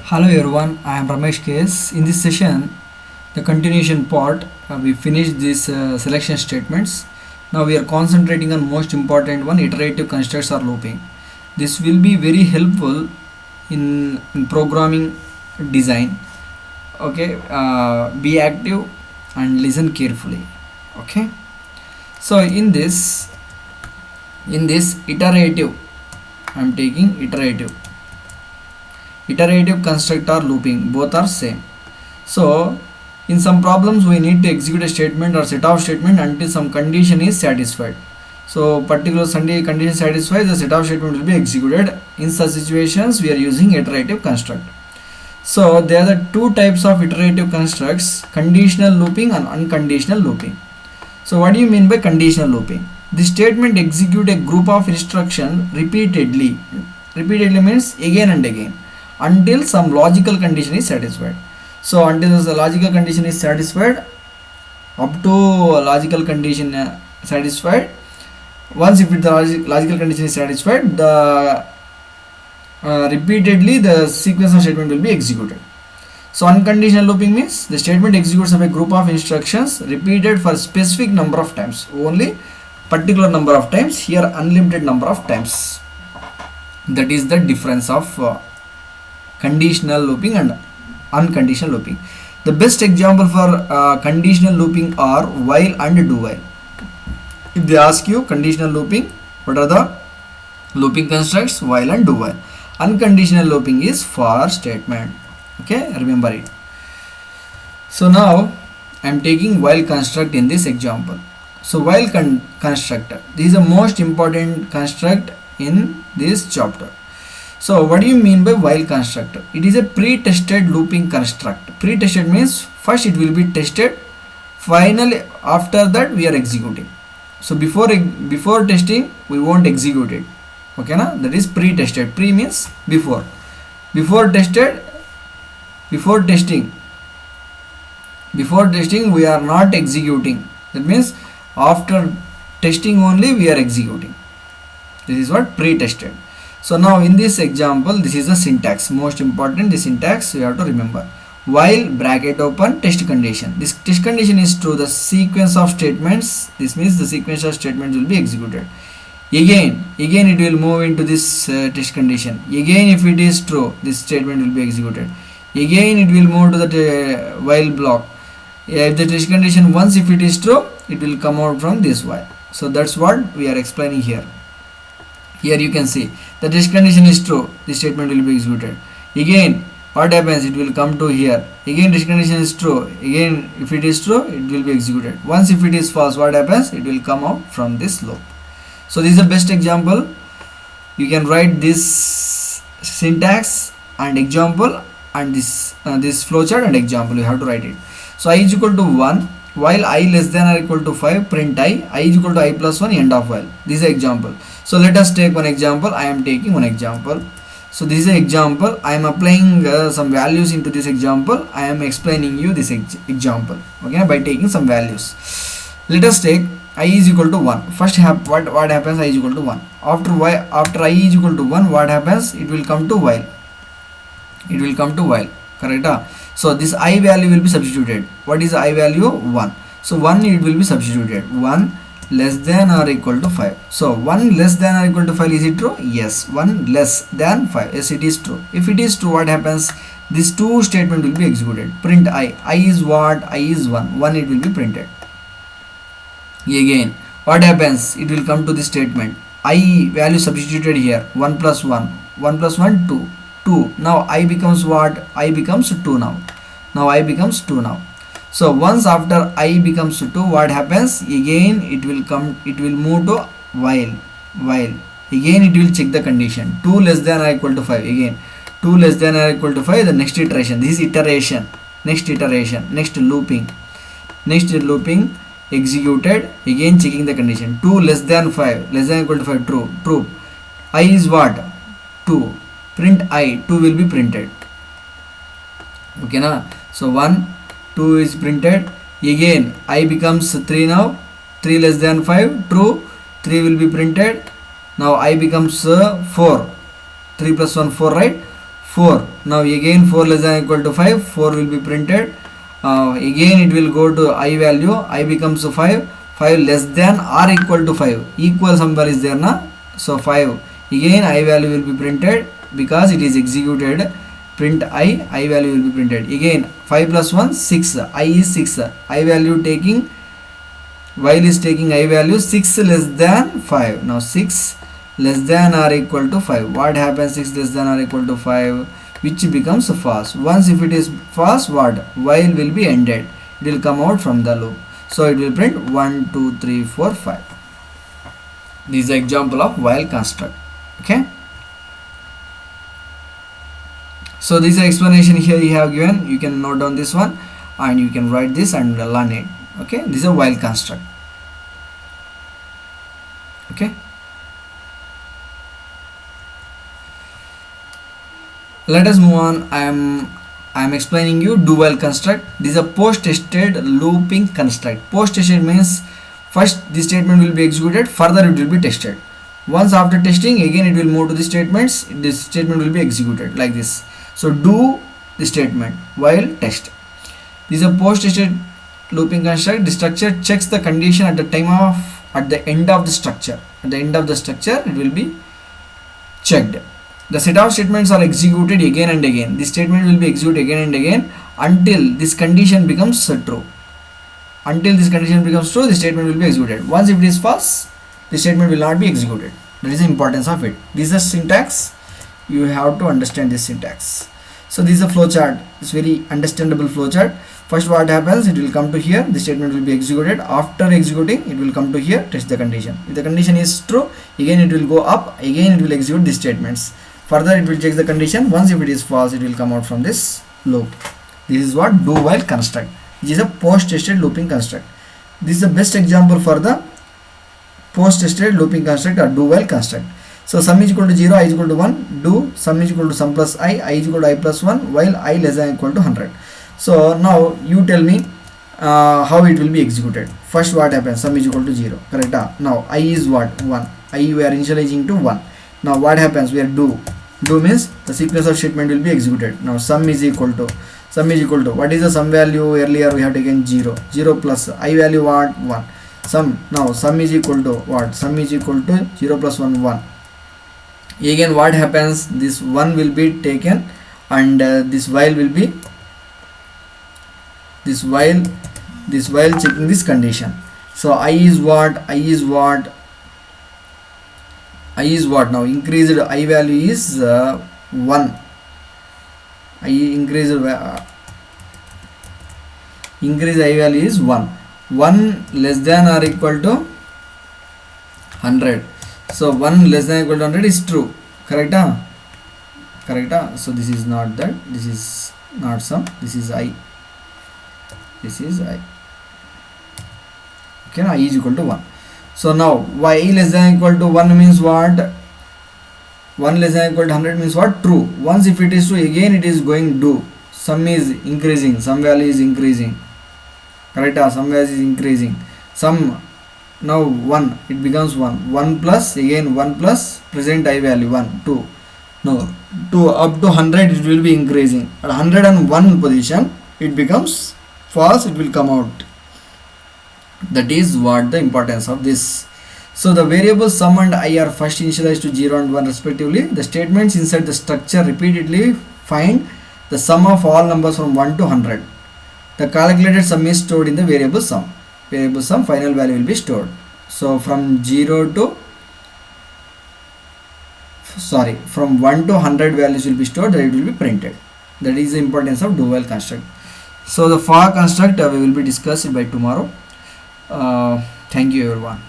Hello everyone, I am Ramesh KS. In this session, the continuation part, we finished these selection statements. Now we are concentrating on most important one, iterative constructs or looping. This will be very helpful in programming design. Okay, be active and listen carefully. Okay, so in this iterative, I am taking iterative construct or looping, both are same. So in some problems we need to execute a statement or set of statement until some condition is satisfied. So particular Sunday condition satisfied, the set of statement will be executed. In such situations we are using iterative construct. So there are the two types of iterative constructs, conditional looping and unconditional looping. So what do you mean by conditional looping? The statement execute a group of instruction repeatedly. Repeatedly means again and again until some logical condition is satisfied. So until the logical condition is satisfied, up to logical condition satisfied, once if the logical condition is satisfied, the repeatedly the sequence of statement will be executed. So unconditional looping means the statement executes of a group of instructions repeated for specific number of times, only particular number of times, here unlimited number of times. That is the difference of conditional looping and unconditional looping. The best example for conditional looping are while and do while. If they ask you conditional looping, what are the looping constructs? While and do while. Unconditional looping is for statement. Okay, remember it. So now I am taking while construct in this example. So while construct, this is the most important construct in this chapter. So what do you mean by while construct? It is a pre-tested looping construct. Pre-tested means first it will be tested, finally after that we are executing. So before testing we won't execute it. Okay na? That is pre-tested. Pre means before. Before testing we are not executing. That means after testing only we are executing. This is what pre-tested. So now in this example, this is the syntax, most important. The syntax you have to remember. While bracket open test condition. This test condition is true, the sequence of statements, this means the sequence of statements will be executed. Again it will move into this test condition. Again if it is true, this statement will be executed. Again it will move to the while block. If the test condition once if it is true, it will come out from this while. So that's what we are explaining here. Here you can see the test condition is true, this statement will be executed. Again what happens, it will come to here. Again test condition is true, again if it is true it will be executed. Once if it is false, what happens, it will come out from this loop. So this is the best example. You can write this syntax and example and this flowchart and example, you have to write it. So I is equal to 1, while I less than or equal to 5, print I is equal to I plus 1, end of while. This is an example. So let us take one example. I am taking one example. So this is an example. I am applying some values into this example. I am explaining you this example. Okay, by taking some values. Let us take I is equal to 1. First what happens, I is equal to 1. After I is equal to 1, what happens? It will come to while. It will come to while. Correct? So this I value will be substituted. What is I value? 1. So 1 it will be substituted. 1 less than or equal to 5. So 1 less than or equal to 5, is it true? Yes. 1 less than 5. Yes, it is true. If it is true, what happens? This two statement will be executed. Print I. I is what? I is 1. 1 it will be printed. Again what happens? It will come to this statement. I value substituted here. 1 plus 1. 1 plus 1 2. 2. Now I becomes what? I becomes 2 now. Now I becomes 2 now. So once after I becomes 2, what happens? Again it will move to while. Again it will check the condition. 2 less than or equal to 5. Again 2 less than or equal to 5, the next iteration. This is iteration. Next looping. Executed. Again checking the condition. 2 less than 5, less than or equal to 5, true. I is what? 2. Print I. 2 will be printed. Okay na? So 1, 2 is printed. Again I becomes 3 now. 3 less than 5, true. 3 will be printed. Now I becomes 4. 3 plus 1 4, right? 4. Now again 4 less than or equal to 5, 4 will be printed. Again it will go to I value, I becomes 5, 5 less than or equal to 5, equal symbol is there na, so 5, again I value will be printed because it is executed, print I value will be printed. Again 5 plus 1 6, I is 6, I value taking, while is taking I value 6 less than 5. Now 6 less than or equal to 5, what happens, 6 less than or equal to 5, which becomes false. Once if it is false, what, while will be ended, it will come out from the loop, so it will print 1 2 3 4 5. This is the example of while construct. Okay, so this is the explanation here you have given. You can note down this one and you can write this and learn it. Okay, this is a while construct. Okay, let us move on. I am explaining you do while construct. This is a post tested looping construct. Post tested means first this statement will be executed, further it will be tested. Once after testing, again it will move to the statements, this statement will be executed like this. So do the statement while test. This is a post tested looping construct. The structure checks the condition at the end of the structure. At the end of the structure it will be checked. The set of statements are executed again and again. This statement will be executed again and again until this condition becomes true. Until this condition becomes true, the statement will be executed. Once if it is false, the statement will not be executed. That is the importance of it. This is a syntax. You have to understand this syntax. So this is a flow chart. It's very understandable flow chart. First what happens, it will come to here, the statement will be executed. After executing, it will come to here, test the condition. If the condition is true, again it will go up, again it will execute these statements. Further it will check the condition. Once if it is false, it will come out from this loop. This is what do while construct. This is a post tested looping construct. This is the best example for the post tested looping construct or do while construct. So sum is equal to 0, I is equal to 1, do sum is equal to sum plus I is equal to I plus 1, while I less than or equal to 100. So now you tell me how it will be executed. First what happens, sum is equal to 0, correct? Now I is what, 1, I we are initializing to 1. Now what happens, we are do means the sequence of statement will be executed. Now sum is equal to what is the sum value, earlier we have taken 0 plus I value what, 1, sum. Now sum is equal to what, sum is equal to 0 plus 1 1. Again what happens, this 1 will be taken and this while will be this while checking this condition. So I is what now, increased I value is 1. I increased I value is 1. 1 less than or equal to 100. So 1 less than or equal to 100 is true, correct? So this is not that, this is not sum, this is I. Okay, now I is equal to 1. So now y less than or equal to 1 means what? 1 less than or equal to 100 means what? True. Once if it is true, again it is going do. Sum is increasing, sum value is increasing, correct? Sum value is increasing. Sum, now 1, it becomes 1. 1 plus, again 1 plus present I value 1, 2. No, 2 up to 100 it will be increasing. At 101 position it becomes false, it will come out. That is what the importance of this. So the variables sum and I are first initialized to 0 and 1 respectively. The statements inside the structure repeatedly find the sum of all numbers from 1 to 100. The calculated sum is stored in the variable sum. Variable sum final value will be stored. So from 1 to 100 values will be stored, that it will be printed. That is the importance of do while construct. So the for construct we will be discussed by tomorrow. Thank you everyone.